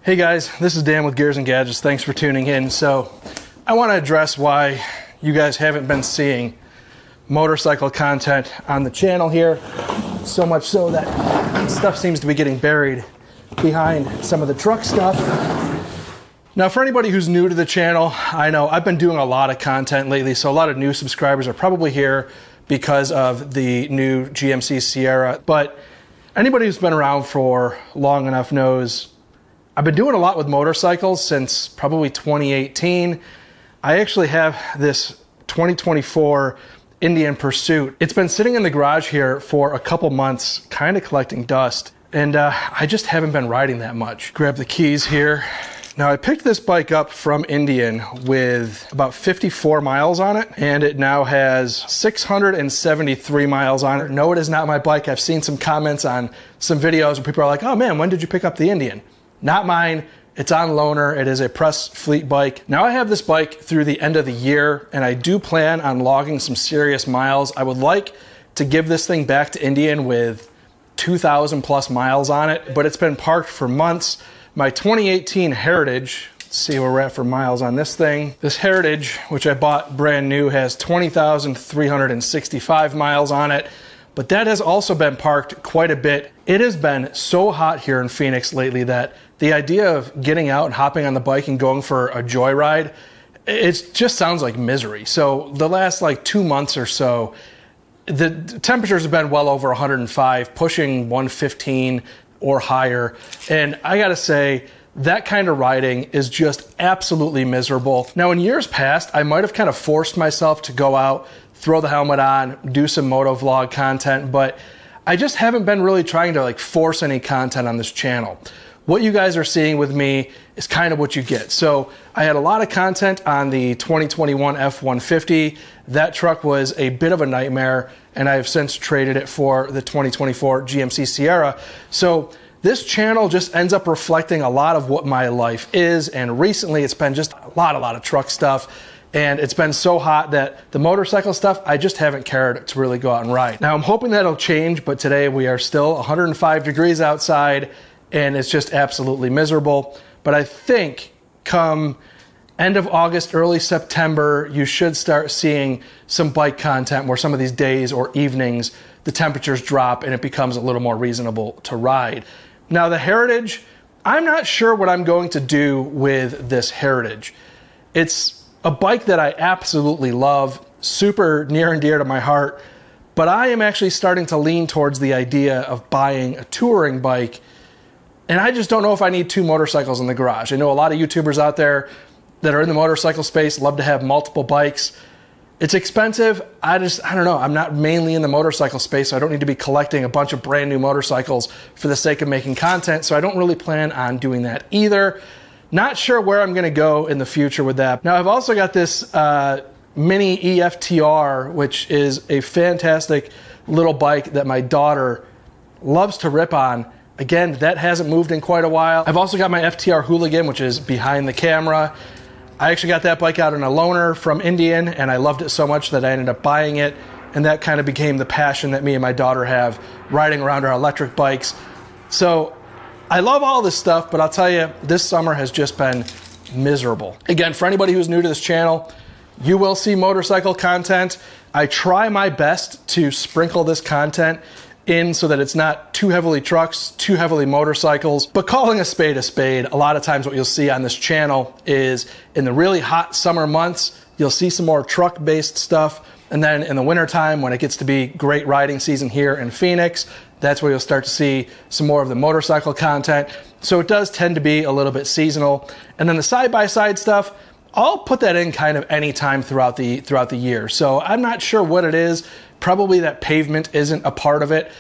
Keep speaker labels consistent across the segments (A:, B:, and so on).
A: Hey guys, this is Dan with Gears and Gadgets. Thanks for tuning in. So I want to address why you guys haven't been seeing motorcycle content on the channel here. So much so that stuff seems to be getting buried behind some of the truck stuff. Now, for anybody who's new to the channel, I know I've been doing a lot of content lately, so a lot of new subscribers are probably here because of the new GMC Sierra. But anybody who's been around for long enough knows I've been doing a lot with motorcycles since probably 2018. I actually have this 2024 Indian Pursuit. It's been sitting in the garage here for a couple months, kind of collecting dust, and I just haven't been riding that much. Grab the keys here. Now, I picked this bike up from Indian with about 54 miles on it, and it now has 673 miles on it. No, it is not my bike. I've seen some comments on some videos where people are like, oh man, when did you pick up the Indian? Not mine. It's on loaner. It is a press fleet bike. Now I have this bike through the end of the year, and I do plan on logging some serious miles. I would like to give this thing back to Indian with 2,000 plus miles on it, but it's been parked for months. My 2018 Heritage, let's see where we're at for miles on this thing. This Heritage, which I bought brand new, has 20,365 miles on it. But that has also been parked quite a bit. It has been so hot here in Phoenix lately that the idea of getting out and hopping on the bike and going for a joyride, it just sounds like misery. So the last like 2 months or so, the temperatures have been well over 105, pushing 115 or higher. And I gotta say, that kind of riding is just absolutely miserable. Now, in years past, I might have kind of forced myself to go out, throw the helmet on, do some moto vlog content, but I just haven't been really trying to like force any content on this channel. What you guys are seeing with me is kind of what you get. So I had a lot of content on the 2021 F-150. That truck was a bit of a nightmare, and I have since traded it for the 2024 GMC Sierra. So this channel just ends up reflecting a lot of what my life is, and recently it's been just a lot of truck stuff. And it's been so hot that the motorcycle stuff, I just haven't cared to really go out and ride. Now, I'm hoping that'll change, but today we are still 105 degrees outside, and it's just absolutely miserable. But I think come end of August, early September, you should start seeing some bike content where some of these days or evenings, the temperatures drop and it becomes a little more reasonable to ride. Now, the Heritage, I'm not sure what I'm going to do with this Heritage. It's a bike that I absolutely love, super near and dear to my heart, but I am actually starting to lean towards the idea of buying a touring bike, and I just don't know if I need two motorcycles in the garage. I know a lot of YouTubers out there that are in the motorcycle space love to have multiple bikes. It's expensive. I don't know. I'm not mainly in the motorcycle space, so I don't need to be collecting a bunch of brand new motorcycles for the sake of making content, so I don't really plan on doing that either. Not sure where I'm going to go in the future with that. Now, I've also got this mini EFTR, which is a fantastic little bike that my daughter loves to rip on. Again, that hasn't moved in quite a while. I've also got my FTR Hooligan, which is behind the camera. I actually got that bike out on a loaner from Indian, and I loved it so much that I ended up buying it, and that kind of became the passion that me and my daughter have, riding around our electric bikes. So I love all this stuff, but I'll tell you, this summer has just been miserable. Again, for anybody who's new to this channel, you will see motorcycle content. I try my best to sprinkle this content in so that it's not too heavily trucks, too heavily motorcycles, but calling a spade, a lot of times what you'll see on this channel is in the really hot summer months, you'll see some more truck-based stuff. And then in the wintertime, when it gets to be great riding season here in Phoenix, that's where you'll start to see some more of the motorcycle content. So it does tend to be a little bit seasonal. And then the side-by-side stuff, I'll put that in kind of any time throughout the year. So I'm not sure what it is. Probably that pavement isn't a part of it.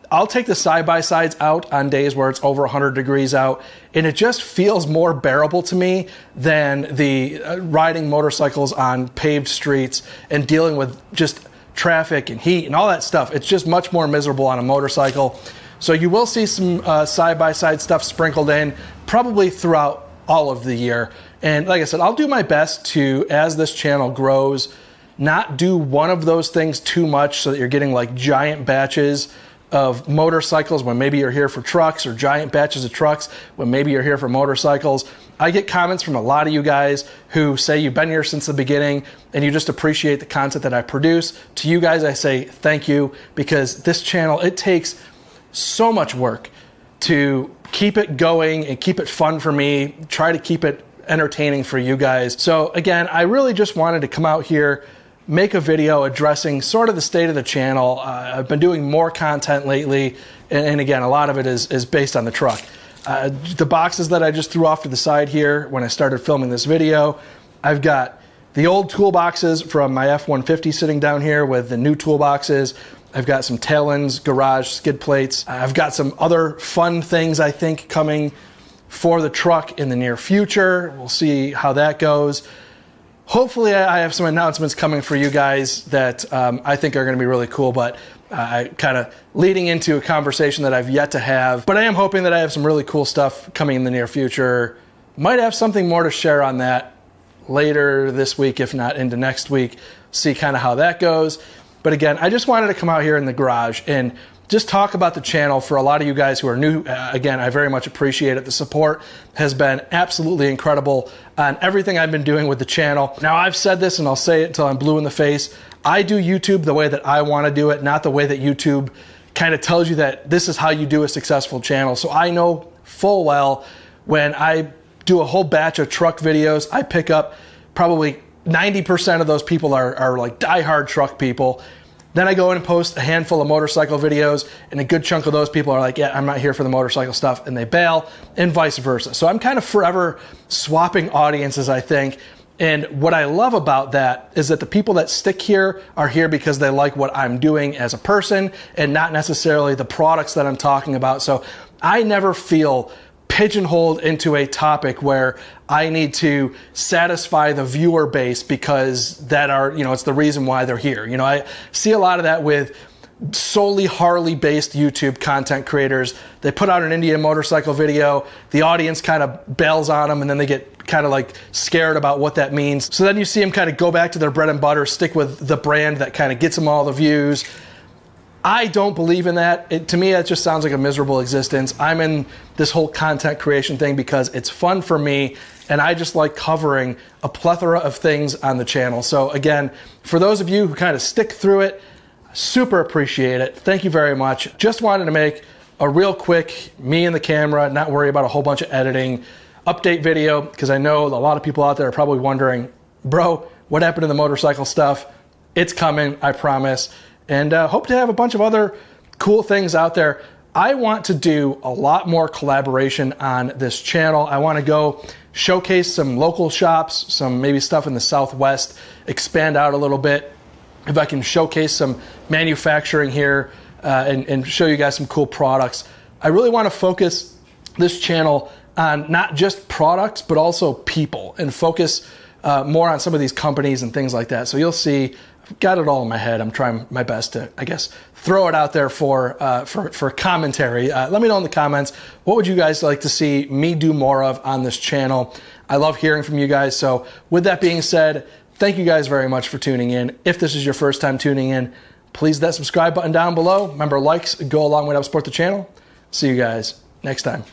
A: I'll take the side-by-sides out on days where it's over 100 degrees out, and it just feels more bearable to me than the riding motorcycles on paved streets and dealing with just traffic and heat and all that stuff. It's just much more miserable on a motorcycle. So you will see some side-by-side stuff sprinkled in probably throughout all of the year. And like I said, I'll do my best to, as this channel grows, not do one of those things too much so that you're getting like giant batches of motorcycles, when maybe you're here for trucks, or giant batches of trucks when maybe you're here for motorcycles. I get comments from a lot of you guys who say you've been here since the beginning and you just appreciate the content that I produce. To you guys, I say thank you, because this channel, it takes so much work to keep it going and keep it fun for me, try to keep it entertaining for you guys. So again, I really just wanted to come out here, make a video addressing sort of the state of the channel. I've been doing more content lately, and again, a lot of it is based on the truck. The boxes that I just threw off to the side here when I started filming this video, I've got the old toolboxes from my F-150 sitting down here with the new toolboxes. I've got some tail ends, garage skid plates. I've got some other fun things I think coming for the truck in the near future. We'll see how that goes. Hopefully I have some announcements coming for you guys that I think are going to be really cool, but kind of leading into a conversation that I've yet to have. But I am hoping that I have some really cool stuff coming in the near future. Might have something more to share on that later this week, if not into next week. See kind of how that goes. But again, I just wanted to come out here in the garage and just talk about the channel. For a lot of you guys who are new, again, I very much appreciate it. The support has been absolutely incredible on everything I've been doing with the channel. Now, I've said this and I'll say it until I'm blue in the face. I do YouTube the way that I want to do it, not the way that YouTube kind of tells you that this is how you do a successful channel. So I know full well when I do a whole batch of truck videos, I pick up probably 90% of those people are like diehard truck people. Then I go in and post a handful of motorcycle videos, and a good chunk of those people are like, yeah, I'm not here for the motorcycle stuff, and they bail, and vice versa. So I'm kind of forever swapping audiences, I think. And what I love about that is that the people that stick here are here because they like what I'm doing as a person and not necessarily the products that I'm talking about. So I never feel pigeonholed into a topic where I need to satisfy the viewer base because it's the reason why they're here. I see a lot of that with solely Harley-based YouTube content creators. They put out an Indian motorcycle video, the audience kind of bails on them, and then they get kind of like scared about what that means. So then you see them kind of go back to their bread and butter, stick with the brand that kind of gets them all the views. I don't believe in that. To me, that just sounds like a miserable existence. I'm in this whole content creation thing because it's fun for me, and I just like covering a plethora of things on the channel. So again, for those of you who kind of stick through it, super appreciate it. Thank you very much. Just wanted to make a real quick, me and the camera, not worry about a whole bunch of editing, update video, because I know a lot of people out there are probably wondering, bro, what happened to the motorcycle stuff? It's coming, I promise. And hope to have a bunch of other cool things out there. I want to do a lot more collaboration on this channel. I want to go showcase some local shops, some maybe stuff in the Southwest, expand out a little bit. If I can showcase some manufacturing here and show you guys some cool products. I really want to focus this channel on not just products, but also people, and focus more on some of these companies and things like that. So you'll see, I've got it all in my head. I'm trying my best to, I guess, throw it out there for commentary. Let me know in the comments, what would you guys like to see me do more of on this channel? I love hearing from you guys. So with that being said, thank you guys very much for tuning in. If this is your first time tuning in, please hit that subscribe button down below. Remember, likes go a long way to help support the channel. See you guys next time.